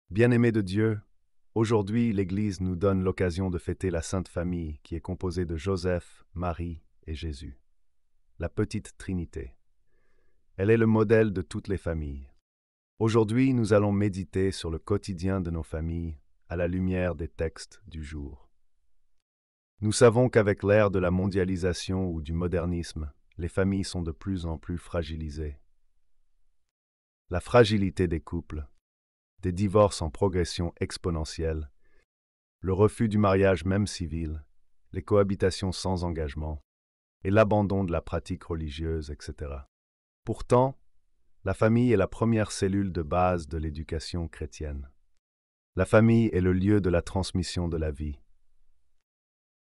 Bien-aimés de Dieu, aujourd'hui l'Église nous donne l'occasion de fêter la Sainte Famille qui est composée de Joseph, Marie et Jésus, la petite Trinité. Elle est le modèle de toutes les familles. Aujourd'hui, nous allons méditer sur le quotidien de nos familles à la lumière des textes du jour. Nous savons qu'avec l'ère de la mondialisation ou du modernisme, les familles sont de plus en plus fragilisées. La fragilité des couples, des divorces en progression exponentielle, le refus du mariage même civil, les cohabitations sans engagement et l'abandon de la pratique religieuse, etc. Pourtant, la famille est la première cellule de base de l'éducation chrétienne. La famille est le lieu de la transmission de la vie.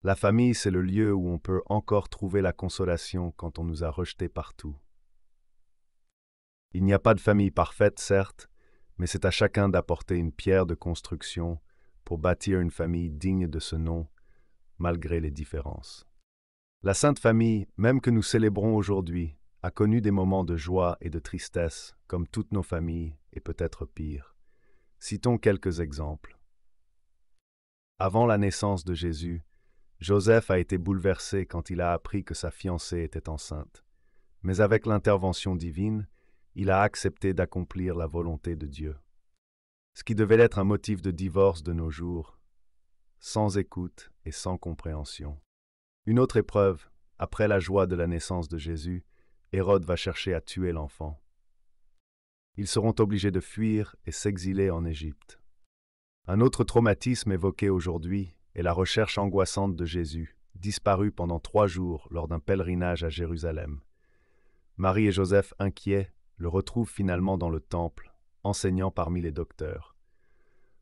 La famille, c'est le lieu où on peut encore trouver la consolation quand on nous a rejetés partout. Il n'y a pas de famille parfaite, certes, mais c'est à chacun d'apporter une pierre de construction pour bâtir une famille digne de ce nom, malgré les différences. La Sainte Famille, même que nous célébrons aujourd'hui, a connu des moments de joie et de tristesse, comme toutes nos familles, et peut-être pire. Citons quelques exemples. Avant la naissance de Jésus, Joseph a été bouleversé quand il a appris que sa fiancée était enceinte. Mais avec l'intervention divine, il a accepté d'accomplir la volonté de Dieu. Ce qui devait être un motif de divorce de nos jours, sans écoute et sans compréhension. Une autre épreuve, après la joie de la naissance de Jésus, Hérode va chercher à tuer l'enfant. Ils seront obligés de fuir et s'exiler en Égypte. Un autre traumatisme évoqué aujourd'hui est la recherche angoissante de Jésus, disparu pendant 3 jours lors d'un pèlerinage à Jérusalem. Marie et Joseph, inquiets, le retrouvent finalement dans le temple, enseignant parmi les docteurs.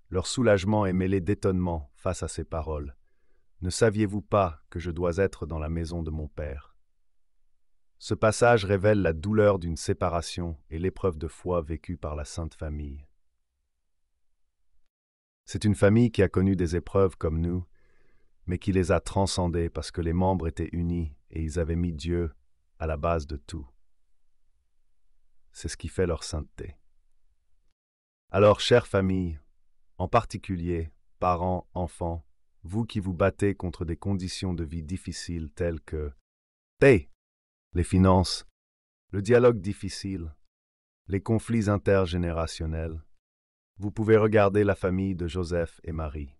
Leur soulagement est mêlé d'étonnement face à ces paroles. « Ne saviez-vous pas que je dois être dans la maison de mon Père ?» Ce passage révèle la douleur d'une séparation et l'épreuve de foi vécue par la Sainte Famille. C'est une famille qui a connu des épreuves comme nous, mais qui les a transcendées parce que les membres étaient unis et ils avaient mis Dieu à la base de tout. C'est ce qui fait leur sainteté. Alors, chère famille, en particulier, parents, enfants, vous qui vous battez contre des conditions de vie difficiles telles que paix, les finances, le dialogue difficile, les conflits intergénérationnels, vous pouvez regarder la famille de Joseph et Marie.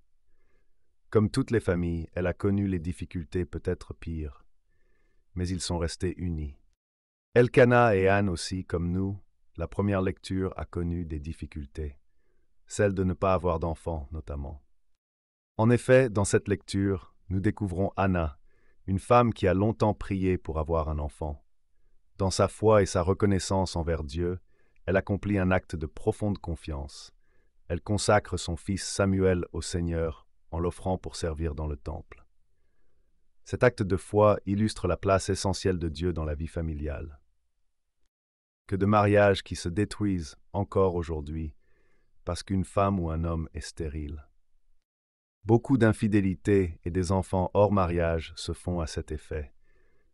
Comme toutes les familles, elle a connu les difficultés peut-être pires, mais ils sont restés unis. Elkana et Anne aussi, comme nous, la première lecture a connu des difficultés, celle de ne pas avoir d'enfants notamment. En effet, dans cette lecture, nous découvrons Anna, une femme qui a longtemps prié pour avoir un enfant. Dans sa foi et sa reconnaissance envers Dieu, elle accomplit un acte de profonde confiance. Elle consacre son fils Samuel au Seigneur en l'offrant pour servir dans le temple. Cet acte de foi illustre la place essentielle de Dieu dans la vie familiale. Que de mariages qui se détruisent encore aujourd'hui parce qu'une femme ou un homme est stérile. Beaucoup d'infidélités et des enfants hors mariage se font à cet effet,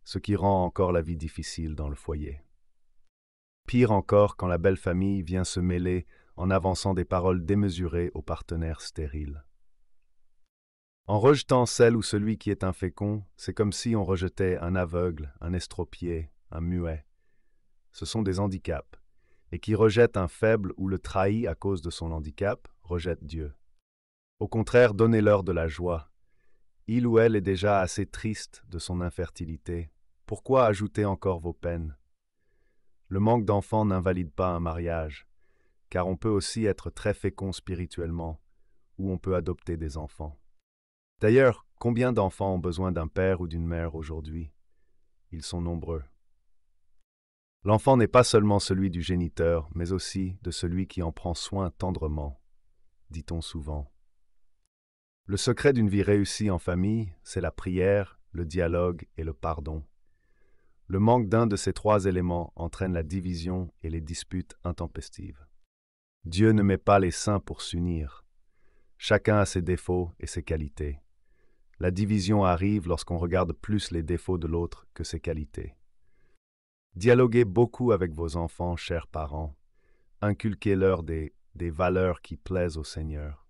ce qui rend encore la vie difficile dans le foyer. Pire encore quand la belle famille vient se mêler en avançant des paroles démesurées aux partenaires stériles. En rejetant celle ou celui qui est infécond, c'est comme si on rejetait un aveugle, un estropié, un muet. Ce sont des handicaps, et qui rejette un faible ou le trahit à cause de son handicap, rejette Dieu. Au contraire, donnez-leur de la joie. Il ou elle est déjà assez triste de son infertilité. Pourquoi ajouter encore vos peines? Le manque d'enfants n'invalide pas un mariage, car on peut aussi être très fécond spirituellement, ou on peut adopter des enfants. D'ailleurs, combien d'enfants ont besoin d'un père ou d'une mère aujourd'hui? Ils sont nombreux. L'enfant n'est pas seulement celui du géniteur, mais aussi de celui qui en prend soin tendrement, dit-on souvent. Le secret d'une vie réussie en famille, c'est la prière, le dialogue et le pardon. Le manque d'un de ces 3 éléments entraîne la division et les disputes intempestives. Dieu ne met pas les saints pour s'unir. Chacun a ses défauts et ses qualités. La division arrive lorsqu'on regarde plus les défauts de l'autre que ses qualités. Dialoguez beaucoup avec vos enfants, chers parents. Inculquez-leur des des valeurs qui plaisent au Seigneur.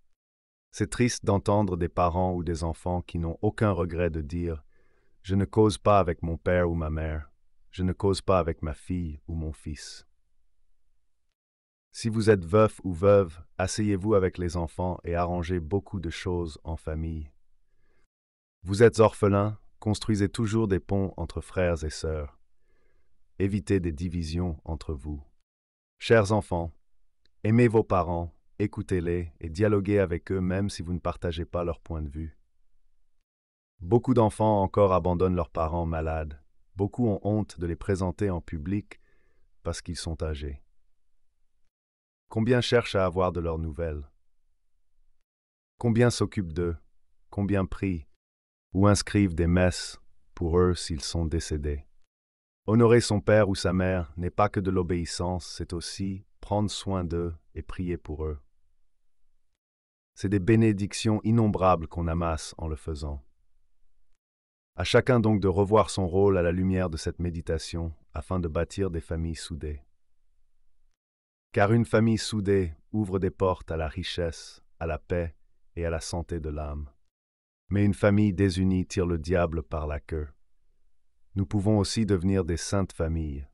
C'est triste d'entendre des parents ou des enfants qui n'ont aucun regret de dire « Je ne cause pas avec mon père ou ma mère, je ne cause pas avec ma fille ou mon fils ». Si vous êtes veuf ou veuve, asseyez-vous avec les enfants et arrangez beaucoup de choses en famille. Vous êtes orphelin, construisez toujours des ponts entre frères et sœurs. Évitez des divisions entre vous. Chers enfants, aimez vos parents, écoutez-les et dialoguez avec eux même si vous ne partagez pas leur point de vue. Beaucoup d'enfants encore abandonnent leurs parents malades. Beaucoup ont honte de les présenter en public parce qu'ils sont âgés. Combien cherchent à avoir de leurs nouvelles? Combien s'occupent d'eux? Combien prient ou inscrivent des messes pour eux s'ils sont décédés? Honorer son père ou sa mère n'est pas que de l'obéissance, c'est aussi prendre soin d'eux et prier pour eux. C'est des bénédictions innombrables qu'on amasse en le faisant. À chacun donc de revoir son rôle à la lumière de cette méditation afin de bâtir des familles soudées. Car une famille soudée ouvre des portes à la richesse, à la paix et à la santé de l'âme. Mais une famille désunie tire le diable par la queue. Nous pouvons aussi devenir des saintes familles.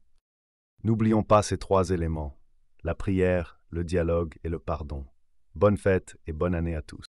N'oublions pas ces trois éléments, la prière, le dialogue et le pardon. Bonne fête et bonne année à tous.